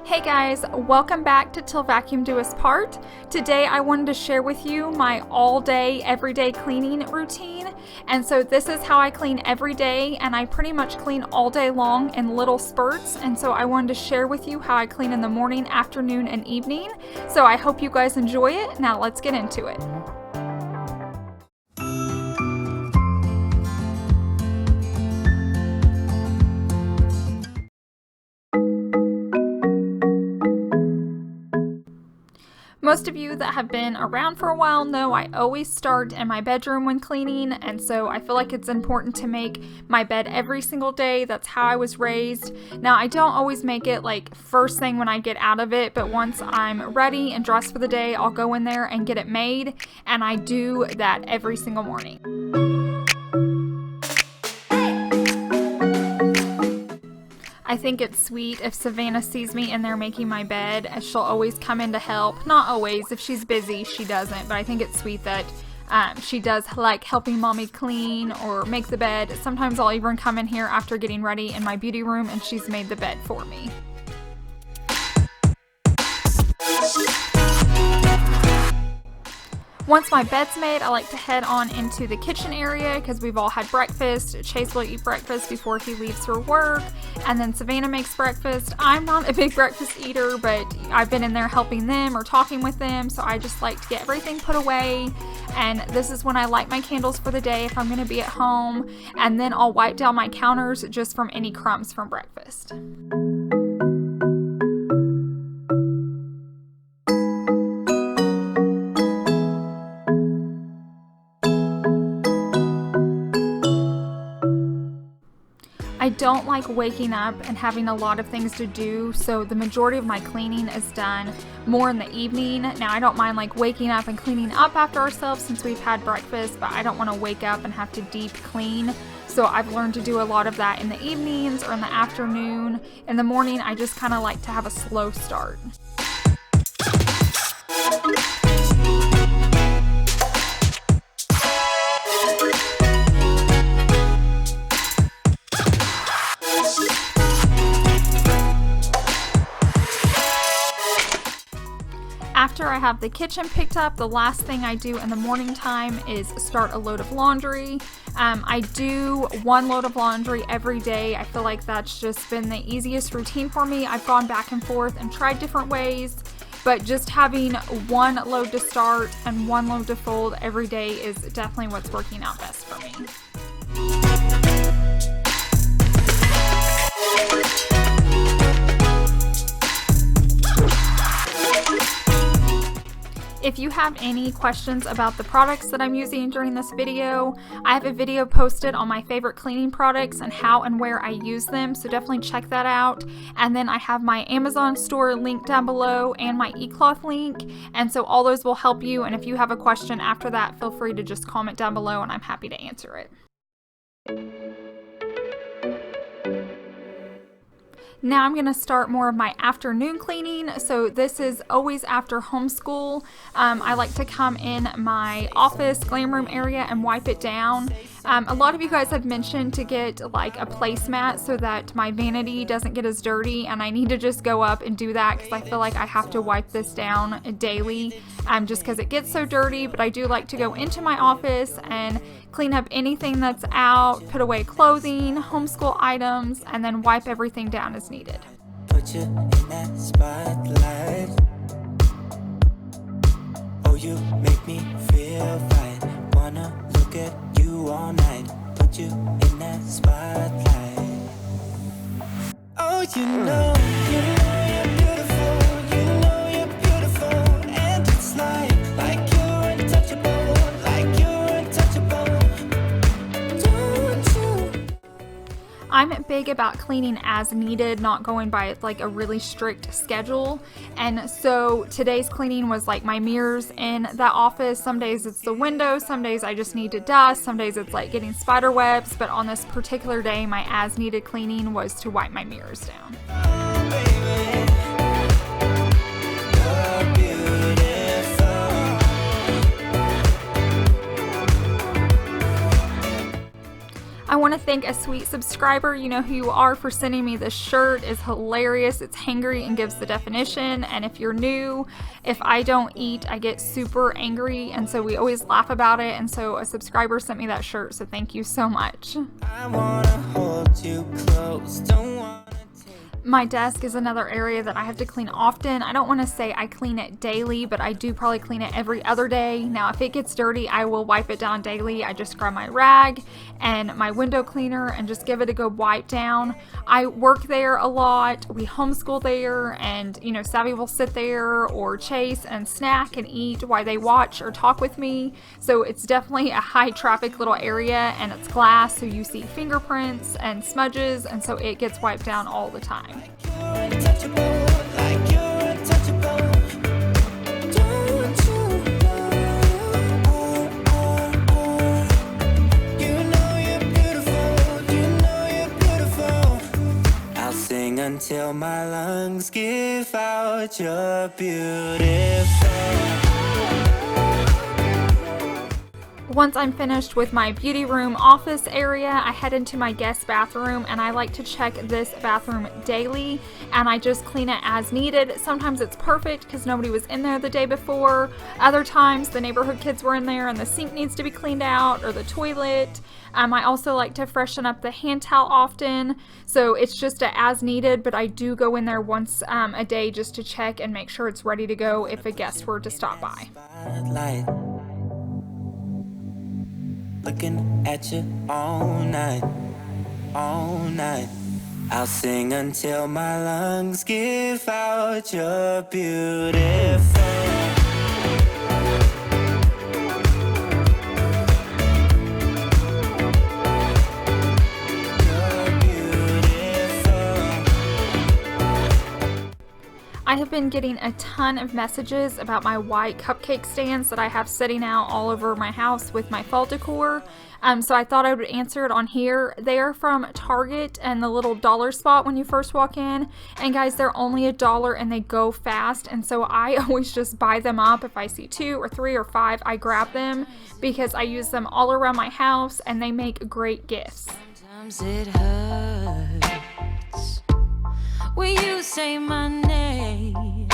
Hey guys, welcome back to Till Vacuum Do Us Part. Today I wanted to share with you my all-day, everyday cleaning routine. And so this is how I clean every day, and I pretty much clean all day long in little spurts. And so I wanted to share with you how I clean in the morning, afternoon, and evening. So I hope you guys enjoy it. Now let's get into it. Most of you that have been around for a while know I always start in my bedroom when cleaning, and so I feel like it's important to make my bed every single day. That's how I was raised. Now, I don't always make it like first thing when I get out of it, but once I'm ready and dressed for the day, I'll go in there and get it made, and I do that every single morning. I think it's sweet if Savannah sees me in there making my bed, as she'll always come in to help. Not always. If she's busy, she doesn't. But I think it's sweet that she does like helping mommy clean or make the bed. Sometimes I'll even come in here after getting ready in my beauty room and she's made the bed for me. Once my bed's made, I like to head on into the kitchen area because we've all had breakfast. Chase will eat breakfast before he leaves for work, and then Savannah makes breakfast. I'm not a big breakfast eater, but I've been in there helping them or talking with them, so I just like to get everything put away. And this is when I light my candles for the day if I'm going to be at home, and then I'll wipe down my counters just from any crumbs from breakfast. I don't like waking up and having a lot of things to do, so the majority of my cleaning is done more in the evening. Now, I don't mind like waking up and cleaning up after ourselves since we've had breakfast, but I don't want to wake up and have to deep clean. So I've learned to do a lot of that in the evenings or in the afternoon. In the morning, I just kind of like to have a slow start. After I have the kitchen picked up, the last thing I do in the morning time is start a load of laundry. I do one load of laundry every day. I feel like that's just been the easiest routine for me. I've gone back and forth and tried different ways, but just having one load to start and one load to fold every day is definitely what's working out best for me. If you have any questions about the products that I'm using during this video, I have a video posted on my favorite cleaning products and how and where I use them, so definitely check that out. And then I have my Amazon store link down below and my eCloth link, and so all those will help you, and if you have a question after that, feel free to just comment down below and I'm happy to answer it. Now I'm going to start more of my afternoon cleaning. So this is always after homeschool. I like to come in my office glam room area and wipe it down. A lot of you guys have mentioned to get like a placemat so that my vanity doesn't get as dirty, and I need to just go up and do that because I feel like I have to wipe this down daily just because it gets so dirty. But I do like to go into my office and clean up anything that's out, put away clothing, homeschool items, and then wipe everything down as needed. Put you in that spotlight. Oh, you make me feel right. Wanna look at you all night. Put you in that spotlight. Oh, you know you're beautiful. You know you're beautiful, and it's like you're untouchable, like you're untouchable. Don't you? I'm big about cleaning as needed, not going by like a really strict schedule. And so today's cleaning was like my mirrors in the office. Some days it's the windows, some days I just need to dust, some days it's like getting spider webs. But on this particular day, my as needed cleaning was to wipe my mirrors down. Oh, baby. You're beautiful. I I want to thank a sweet subscriber, you know who you are, for sending me this shirt. It's hilarious. It's hangry and gives the definition. And if you're new, if I don't eat, I get super angry. And so we always laugh about it. And so a subscriber sent me that shirt. So thank you so much. I wanna hold you close, don't wanna My desk is another area that I have to clean often. I don't want to say I clean it daily, but I do probably clean it every other day. Now, if it gets dirty, I will wipe it down daily. I just grab my rag and my window cleaner and just give it a good wipe down. I work there a lot. We homeschool there, and you know, Savvy will sit there or Chase and snack and eat while they watch or talk with me. So it's definitely a high traffic little area, and it's glass, so you see fingerprints and smudges, and so it gets wiped down all the time. you're untouchable, like you're untouchable. Don't you know? You know you're beautiful, you know you're beautiful. I'll sing until my lungs give out you're beautiful. Once I'm finished with my beauty room office area, I head into my guest bathroom, and I like to check this bathroom daily, and I just clean it as needed. Sometimes it's perfect because nobody was in there the day before. Other times the neighborhood kids were in there and the sink needs to be cleaned out, or the toilet. I also like to freshen up the hand towel often, so it's just a as needed, but I do go in there once a day just to check and make sure it's ready to go if a guest were to stop by. Spotlight. Looking at you all night, all night. I'll sing until my lungs give out you're beautiful. You're beautiful. I have been getting a ton of messages about my white cupcake stands that I have sitting out all over my house with my fall decor. So I thought I would answer it on here. They are from Target and the little dollar spot when you first walk in. And guys, they're only $1 and they go fast. And so I always just buy them up. If I see 2 or 3 or 5, I grab them because I use them all around my house and they make great gifts. Sometimes it hurts when you say my name,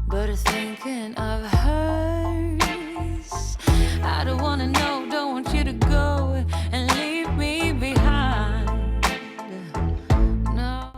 but thinking of hers, I don't wanna know, don't want you to go and leave me behind. No.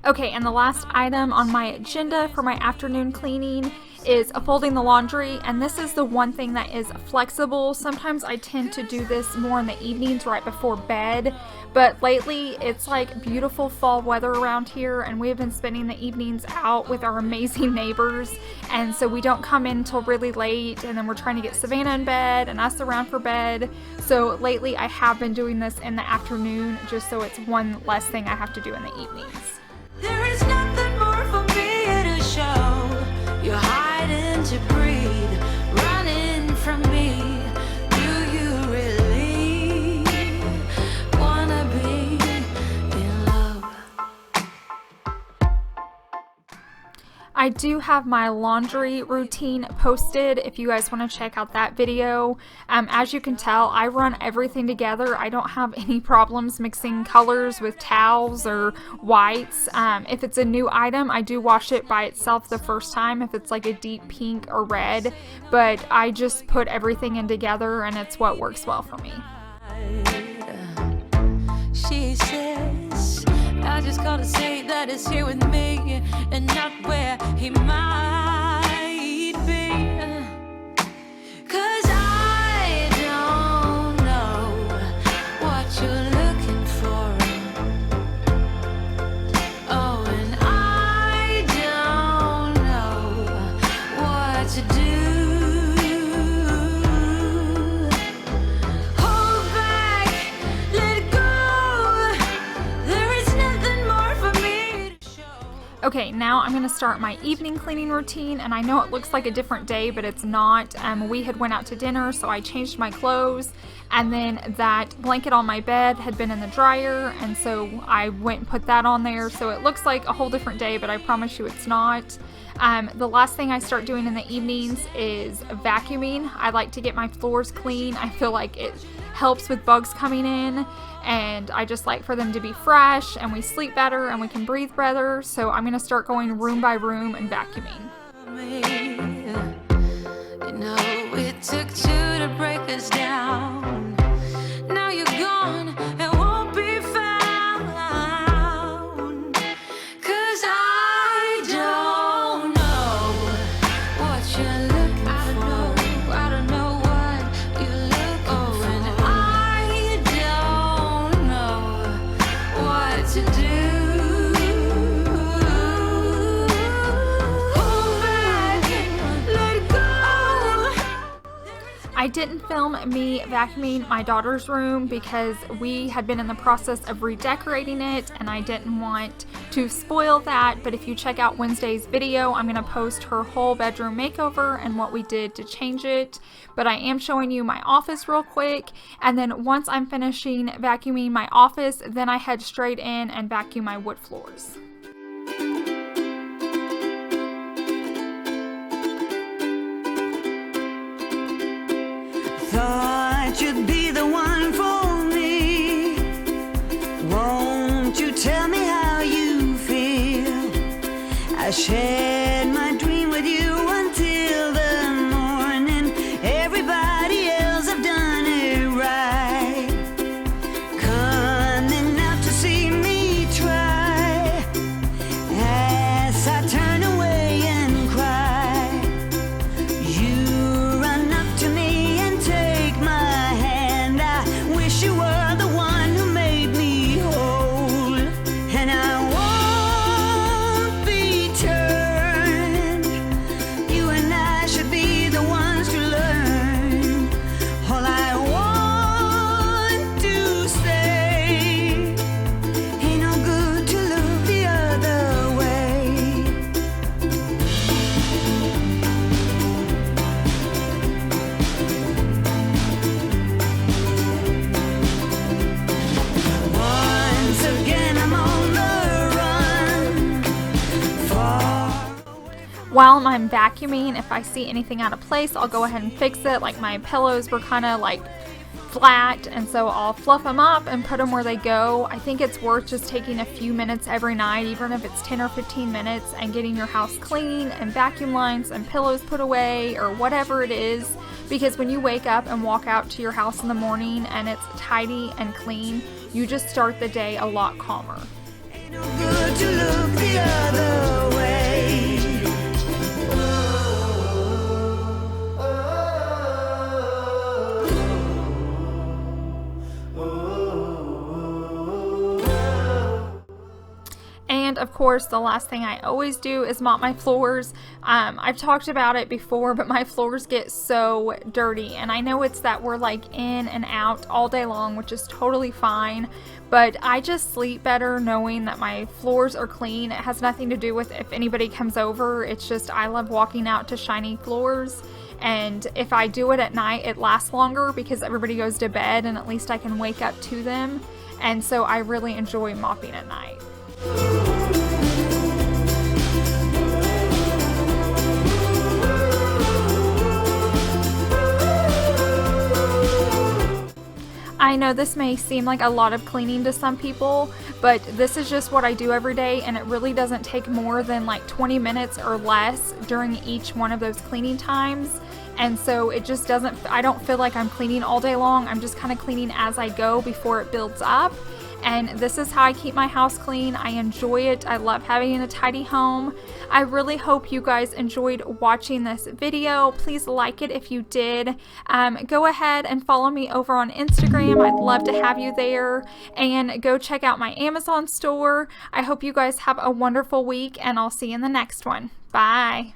Okay, and the last item on my agenda for my afternoon cleaning is folding the laundry, and this is the one thing that is flexible. Sometimes I tend to do this more in the evenings right before bed, but lately it's like beautiful fall weather around here, and we have been spending the evenings out with our amazing neighbors, and so we don't come in until really late, and then we're trying to get Savannah in bed and us around for bed. So lately I have been doing this in the afternoon just so it's one less thing I have to do in the evenings. There is nothing more for me to show. You're hiding to breathe, running from me. Do you really wanna be in love? I do have my laundry routine posted if you guys want to check out that video. As you can tell, I run everything together. I don't have any problems mixing colors with towels or whites. If it's a new item, I do wash it by itself the first time if it's like a deep pink or red, but I just put everything in together and it's what works well for me. She says, I just gotta say that it's here with me and not where he might be. 'Cause I don't know what you're looking for. Oh, and I don't know what to do. Hold back, let go. There is nothing more for me to show. Okay, now I'm going to start my evening cleaning routine, and I know it looks like a different day, but it's not. We had went out to dinner, so I changed my clothes, and then that blanket on my bed had been in the dryer, and so I went and put that on there, so it looks like a whole different day, but I promise you it's not. The last thing I start doing in the evenings is vacuuming. I like to get my floors clean. I feel like it helps with bugs coming in, and I just like for them to be fresh, and we sleep better and we can breathe better. So I'm going to start going room by room and vacuuming. You know, it took two to break us down. Now you're gone and won't be found. 'Cause I don't know what you're looking for. I don't know what you're looking for. And I don't know what to do. Hold back and let go. I didn't film me vacuuming my daughter's room because we had been in the process of redecorating it and I didn't want to spoil that, but if you check out Wednesday's video, I'm going to post her whole bedroom makeover and what we did to change it. But I am showing you my office real quick, and then once I'm finishing vacuuming my office, then I head straight in and vacuum my wood floors. Thought you'd be the one for me. Won't you tell me how you feel? I shared my dream with you until the morning. Everybody else have done it right. Coming out to see me try. As I turn away and cry, you run up to me and take my hand. I wish you were the one who made me whole, and I won't be turned. You and I should be the ones to learn. All I want to say, ain't no good to look the other way. Once again I'm on the run, far While I'm vacuuming, if I see anything out of place, I'll go ahead and fix it. Like my pillows were kind of like flat, and so I'll fluff them up and put them where they go. I think it's worth just taking a few minutes every night, even if it's 10 or 15 minutes, and getting your house clean and vacuum lines and pillows put away or whatever it is, because when you wake up and walk out to your house in the morning and it's tidy and clean, you just start the day a lot calmer. ain't no good to look the other way. And of course, the last thing I always do is mop my floors. I've talked about it before, but my floors get so dirty, and I know it's that we're like in and out all day long, which is totally fine, but I just sleep better knowing that my floors are clean. It has nothing to do with if anybody comes over. It's just I love walking out to shiny floors, and if I do it at night, it lasts longer because everybody goes to bed and at least I can wake up to them, and so I really enjoy mopping at night. I know this may seem like a lot of cleaning to some people, but this is just what I do every day, and it really doesn't take more than like 20 minutes or less during each one of those cleaning times. And so it just doesn't, I don't feel like I'm cleaning all day long. I'm just kind of cleaning as I go before it builds up. And this is how I keep my house clean. I enjoy it. I love having a tidy home. I really hope you guys enjoyed watching this video. Please like it if you did. Go ahead and follow me over on Instagram. I'd love to have you there. And go check out my Amazon store. I hope you guys have a wonderful week, and I'll see you in the next one. Bye.